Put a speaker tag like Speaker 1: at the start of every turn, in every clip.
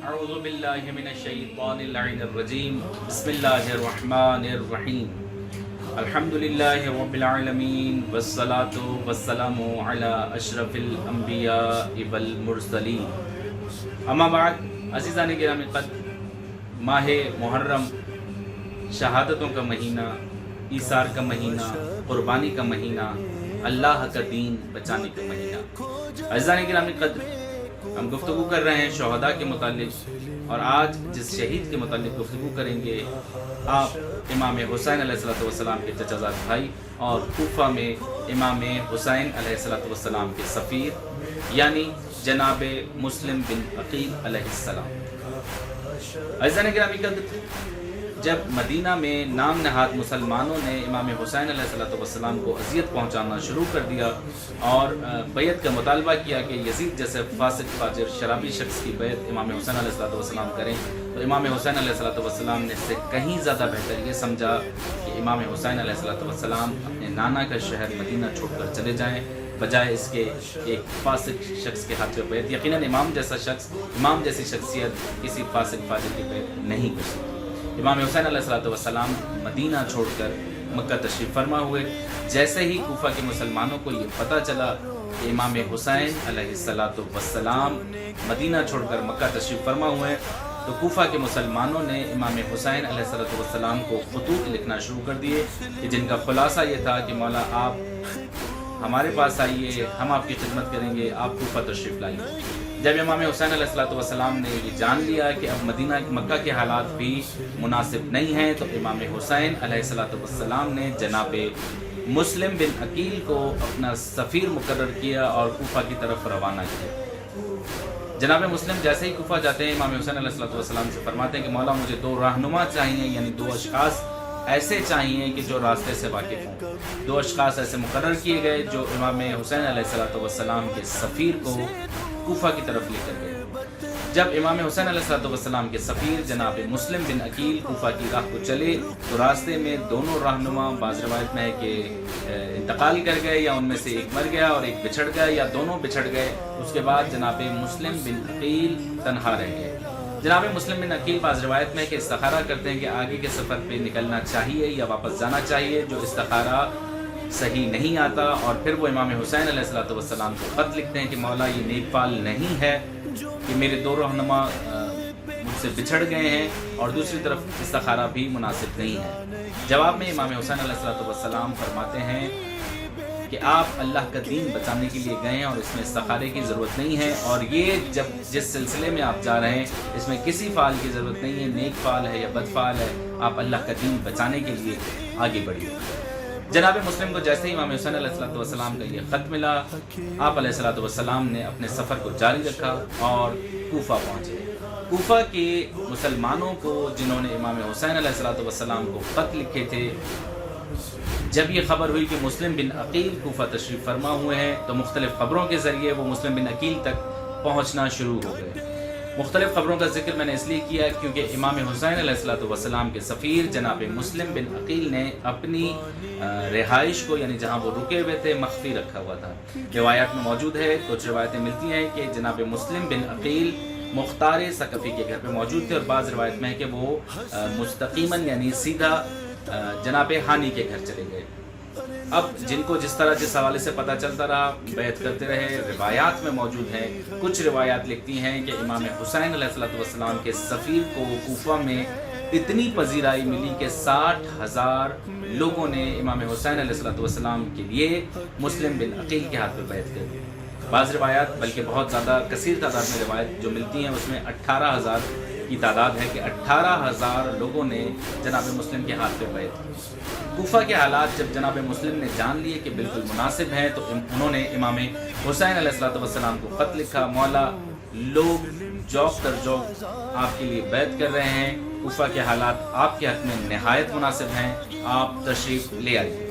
Speaker 1: اعوذ باللہ من الشیطان اللعین الرجیم بسم اللہ الرحمن الرحیم الحمدللہ رب العالمین والصلاة والسلام علی اشرف الانبیاء والمرسلین اما بعد عزیزان گرامی قدر، ماہ محرم شہادتوں کا مہینہ، ایثار کا مہینہ، قربانی کا مہینہ، اللہ کا دین بچانے کا مہینہ۔ عزیزان گرامی قدر، ہم گفتگو کر رہے ہیں شہداء کے متعلق، اور آج جس شہید کے متعلق گفتگو کریں گے آپ امام حسین علیہ السلام کے چچا زاد بھائی اور کوفہ میں امام حسین علیہ السلام کے سفیر یعنی جناب مسلم بن عقیل علیہ السلام۔ عزیزان گرامی قدر، جب مدینہ میں نام نہاد مسلمانوں نے امام حسین علیہ السلام کو اذیت پہنچانا شروع کر دیا اور بیعت کا مطالبہ کیا کہ یزید جیسے فاسق فاجر شرابی شخص کی بیعت امام حسین علیہ السلام کریں، تو امام حسین علیہ السلام نے اس سے کہیں زیادہ بہتر یہ سمجھا کہ امام حسین علیہ السلام اپنے نانا کا شہر مدینہ چھوڑ کر چلے جائیں، بجائے اس کے ایک فاسق شخص کے ہاتھ میں بیعت۔ یقیناً امام جیسا شخص، امام جیسی شخصیت کسی فاسق فاجر کی بیعت نہیں کر سکتی۔ امام حسین علیہ السلام مدینہ چھوڑ کر مکہ تشریف فرما ہوئے۔ جیسے ہی کوفہ کے مسلمانوں کو یہ پتہ چلا کہ امام حسین علیہ السلام مدینہ چھوڑ کر مکہ تشریف فرما ہوئے، تو کوفہ کے مسلمانوں نے امام حسین علیہ السلام کو خطوط لکھنا شروع کر دیے کہ جن کا خلاصہ یہ تھا کہ مولا آپ ہمارے پاس آئیے، ہم آپ کی خدمت کریں گے، آپ کوفہ تشریف لائیے۔ جب امام حسین علیہ السلام نے یہ جان لیا کہ اب مکہ کے حالات بھی مناسب نہیں ہیں، تو امام حسین علیہ السلام نے جناب مسلم بن عقیل کو اپنا سفیر مقرر کیا اور کوفہ کی طرف روانہ کیا۔ جناب مسلم جیسے ہی کوفہ جاتے ہیں، امام حسین علیہ السلام سے فرماتے ہیں کہ مولا مجھے دو رہنما چاہیے، یعنی دو اشخاص ایسے چاہیے کہ جو راستے سے واقف ہوں۔ دو اشخاص ایسے مقرر کیے گئے جو امام حسین علیہ السلام کے سفیر کو کوفہ کی طرف لے کر گئے۔ جب امام حسین علیہ السلام کے سفیر جناب مسلم بن عقیل کوفہ کی راہ کو چلے، تو راستے میں دونوں رہنما، بعض روایت میں ہے کہ انتقال کر گئے، یا ان میں سے ایک مر گیا اور ایک بچھڑ گیا، یا دونوں بچھڑ گئے۔ اس کے بعد جناب مسلم بن عقیل تنہا رہ گئے۔ جناب مسلم بن عقیل بعض روایت میں کہ استخارہ کرتے ہیں کہ آگے کے سفر پہ نکلنا چاہیے یا واپس جانا چاہیے، جو استخارہ صحیح نہیں آتا، اور پھر وہ امام حسین علیہ السلام کو خط لکھتے ہیں کہ مولا یہ نیک فال نہیں ہے کہ میرے دو رہنما مجھ سے بچھڑ گئے ہیں، اور دوسری طرف استخارہ بھی مناسب نہیں ہے۔ جواب میں امام حسین علیہ السلام فرماتے ہیں کہ آپ اللہ کا دین بچانے کے لیے گئے ہیں اور اس میں استخارے کی ضرورت نہیں ہے، اور یہ جس سلسلے میں آپ جا رہے ہیں اس میں کسی فعال کی ضرورت نہیں ہے، نیک فعال ہے یا بد فعال ہے، آپ اللہ کا دین بچانے کے لیے آگے بڑھیے۔ جناب مسلم کو جیسے ہی امام حسین علیہ السلام کا یہ خط ملا، آپ علیہ السلام نے اپنے سفر کو جاری رکھا اور کوفہ پہنچے۔ کوفہ کے مسلمانوں کو جنہوں نے امام حسین علیہ السلام کو خط لکھے تھے، جب یہ خبر ہوئی کہ مسلم بن عقیل کوفہ تشریف فرما ہوئے ہیں، تو مختلف خبروں کے ذریعے وہ مسلم بن عقیل تک پہنچنا شروع ہو گئے۔ مختلف خبروں کا ذکر میں نے اس لیے کیا کیونکہ امام حسین علیہ السلام کے سفیر جناب مسلم بن عقیل نے اپنی رہائش کو، یعنی جہاں وہ رکے ہوئے تھے، مخفی رکھا ہوا تھا۔ روایات میں موجود ہے، کچھ روایتیں ملتی ہیں کہ جناب مسلم بن عقیل مختار ثقفی کے گھر پہ موجود تھے، اور بعض روایت میں ہے کہ وہ مستقیماً یعنی سیدھا جناب ہانی کے گھر چلے گئے۔ اب جن کو جس طرح جس حوالے سے پتہ چلتا رہا، بیعت کرتے رہے۔ روایات میں موجود ہیں، کچھ روایات لکھتی ہیں کہ امام حسین علیہ السلام کے سفیر کو کوفہ میں اتنی پذیرائی ملی کہ 60,000 لوگوں نے امام حسین علیہ السلام کے لیے مسلم بن عقیل کے ہاتھ پہ بیعت کر دی۔ بعض روایات، بلکہ بہت زیادہ کثیر تعداد میں روایت جو ملتی ہیں، اس میں 18,000 کی تعداد ہے کہ 18,000 لوگوں نے جناب مسلم کے ہاتھ پہ بیعت کی۔ کوفہ کے حالات جب جناب مسلم نے جان لیے کہ بالکل مناسب ہیں، تو انہوں نے امام حسین علیہ السلام کو خط لکھا، مولا لوگ جوق در جوق آپ کے لیے بیعت کر رہے ہیں، کوفہ کے حالات آپ کے حق میں نہایت مناسب ہیں، آپ تشریف لے آئیے۔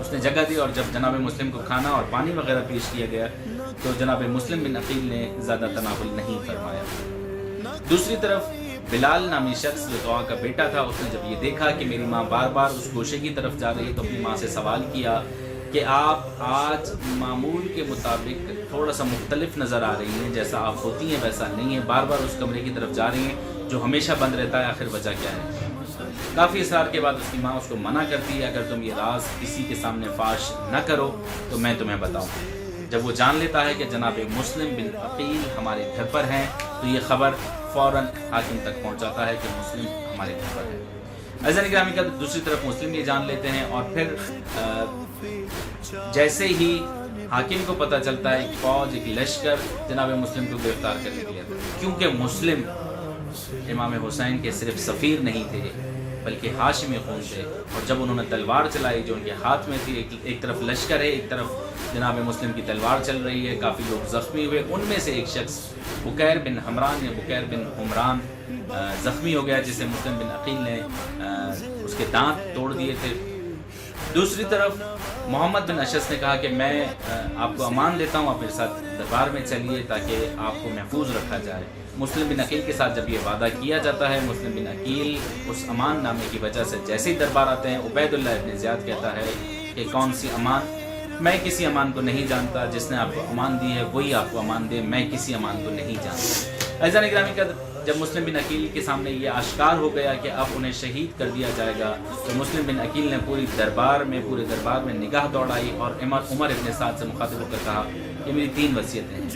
Speaker 1: اس نے جگہ دی، اور جب جناب مسلم کو کھانا اور پانی وغیرہ پیش کیا گیا تو جناب مسلم بن عقیل نے زیادہ تناول نہیں فرمایا۔ دوسری طرف بلال نامی شخص جو طوع کا بیٹا تھا، اس نے جب یہ دیکھا کہ میری ماں بار بار اس گوشے کی طرف جا رہی ہے تو اپنی ماں سے سوال کیا کہ آپ آج معمول کے مطابق تھوڑا سا مختلف نظر آ رہی ہیں، جیسا آپ ہوتی ہیں ویسا نہیں ہیں، بار بار اس کمرے کی طرف جا رہی ہیں جو ہمیشہ بند رہتا ہے، آخر وجہ کیا ہے؟ کافی اصرار کے بعد اس کی ماں اس کو منع کرتی ہے، اگر تم یہ راز کسی کے سامنے فاش نہ کرو تو میں تمہیں بتاؤں۔ جب وہ جان لیتا ہے کہ جناب مسلم بن عقیل ہمارے گھر پر ہیں تو یہ خبر فوراً حاکم تک پہنچاتا ہے کہ مسلم ہمارے گھر پر ہے۔ عزیزان گرامی کا دوسری طرف مسلم یہ جان لیتے ہیں، اور پھر جیسے ہی حاکم کو پتہ چلتا ہے ایک فوج، ایک لشکر جناب مسلم کو گرفتار کر لیا، کیونکہ مسلم امام حسین کے صرف سفیر نہیں تھے بلکہ ہاشمی خون تھے، اور جب انہوں نے تلوار چلائی جو ان کے ہاتھ میں تھی، ایک طرف لشکر ہے، ایک طرف جناب مسلم کی تلوار چل رہی ہے، کافی لوگ زخمی ہوئے، ان میں سے ایک شخص بکیر بن حمران یا بکیر بن عمران زخمی ہو گیا، جسے مسلم بن عقیل نے اس کے دانت توڑ دیے تھے۔ دوسری طرف محمد بن اشعث نے کہا کہ میں آپ کو امان دیتا ہوں، آپ میرے ساتھ دربار میں چلیے تاکہ آپ کو محفوظ رکھا جائے۔ مسلم بن عقیل کے ساتھ جب یہ وعدہ کیا جاتا ہے، مسلم بن عقیل اس امان نامے کی وجہ سے جیسے ہی دربار آتے ہیں، عبید اللہ ابن زیاد کہتا ہے کہ کون سی امان؟ میں کسی امان کو نہیں جانتا، جس نے آپ کو امان دی ہے وہی آپ کو امان دے، میں کسی امان کو نہیں جانتا۔ عزیزان گرامی کا جب مسلم بن عقیل کے سامنے یہ آشکار ہو گیا کہ اب انہیں شہید کر دیا جائے گا تو مسلم بن عقیل نے پورے دربار میں نگاہ دوڑائی اور عمر ابن سعد سے مخاطب ہو کر کہا کہ میری 3 وصیتیں ہیں۔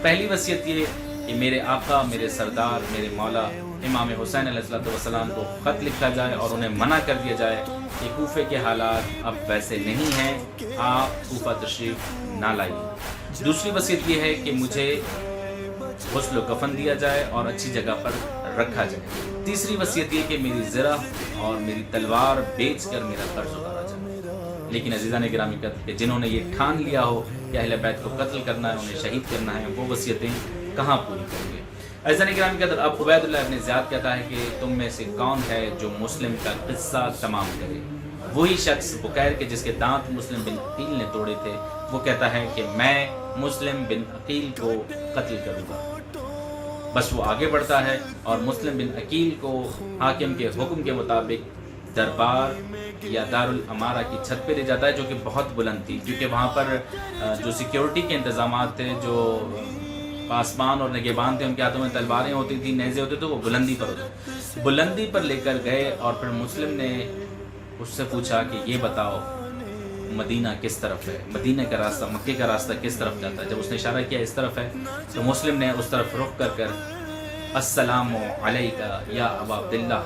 Speaker 1: پہلی وصیت یہ کہ میرے آقا، میرے سردار، میرے مولا امام حسین علیہ السلام کو خط لکھا جائے اور انہیں منع کر دیا جائے کہ کوفے کے حالات اب ویسے نہیں ہیں، آپ کوفہ تشریف نہ لائیے۔ دوسری وصیت یہ ہے کہ مجھے غسل و کفن دیا جائے اور اچھی جگہ پر رکھا جائے۔ تیسری وصیت یہ کہ میری زرہ اور میری تلوار بیچ کر میرا قرض اتارا جائے۔ لیکن عزیزان گرامی کہ جنہوں نے یہ ٹھان لیا ہو کہ اہل بیت کو قتل کرنا ہے، انہیں شہید کرنا ہے، وہ وصیتیں کہاں پوری کریں گے؟ عزیزان گرامی کا اب عبید اللہ ابن زیاد کہتا ہے کہ تم میں سے کون ہے جو مسلم کا قصہ تمام کرے؟ وہی شخص بکیر کے جس کے دانت مسلم بن عقیل نے توڑے تھے، وہ کہتا ہے کہ میں مسلم بن عقیل کو قتل کروں گا۔ بس وہ آگے بڑھتا ہے اور مسلم بن عقیل کو حاکم کے حکم کے مطابق دربار یا دارالامارہ کی چھت پہ لے جاتا ہے، جو کہ بہت بلند تھی، کیونکہ وہاں پر جو سیکیورٹی کے انتظامات تھے، جو پاسبان اور نگہبان تھے، ان کے ہاتھوں میں تلواریں ہوتی تھیں، نیزے ہوتے تھے، وہ بلندی پر ہوتے، بلندی پر لے کر گئے اور پھر مسلم نے اس سے پوچھا کہ یہ بتاؤ مدینہ کس طرف ہے، مدینہ کا راستہ، مکے کا راستہ کس طرف جاتا ہے؟ جب اس نے اشارہ کیا اس طرف ہے تو مسلم نے اس طرف رخ کر السلام علیکہ یا ابا عبداللہ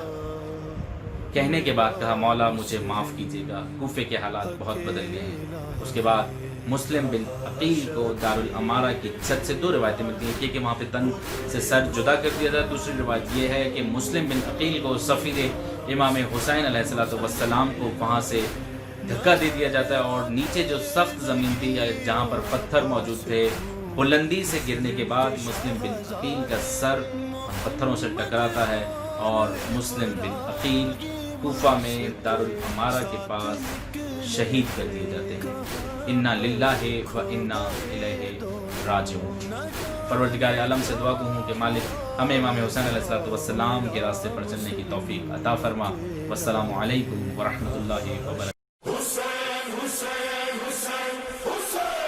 Speaker 1: کہنے کے بعد کہا مولا مجھے معاف کیجیے گا، کوفے کے حالات بہت بدل گئے ہیں۔ اس کے بعد مسلم بن عقیل کو دارالامارہ کی چھت سے 2 روایتیں ملتی ہیں کہ وہاں پہ تن سے سر جدا کر دیا تھا۔ دوسری روایت یہ ہے کہ مسلم بن عقیل کو سفیر امام حسین علیہ السلام کو وہاں سے دھکا دے دیا جاتا ہے، اور نیچے جو سخت زمین تھی جہاں پر پتھر موجود تھے، بلندی سے گرنے کے بعد مسلم بن عقیل کا سر پتھروں سے ٹکراتا ہے اور مسلم بن عقیل کوفہ میں دارالامارہ کے پاس شہید کر دیے جاتے ہیں۔ انا للہ و انا الیہ راجعون۔ پروردگار عالم سے دعا ہوں کہ مالک ہمیں امام حسین علیہ السلام کے راستے پر چلنے کی توفیق عطا فرما۔ والسلام علیکم ورحمۃ اللہ وبرکاتہ۔
Speaker 2: Hussein, Hussein, Hussein, Hussein.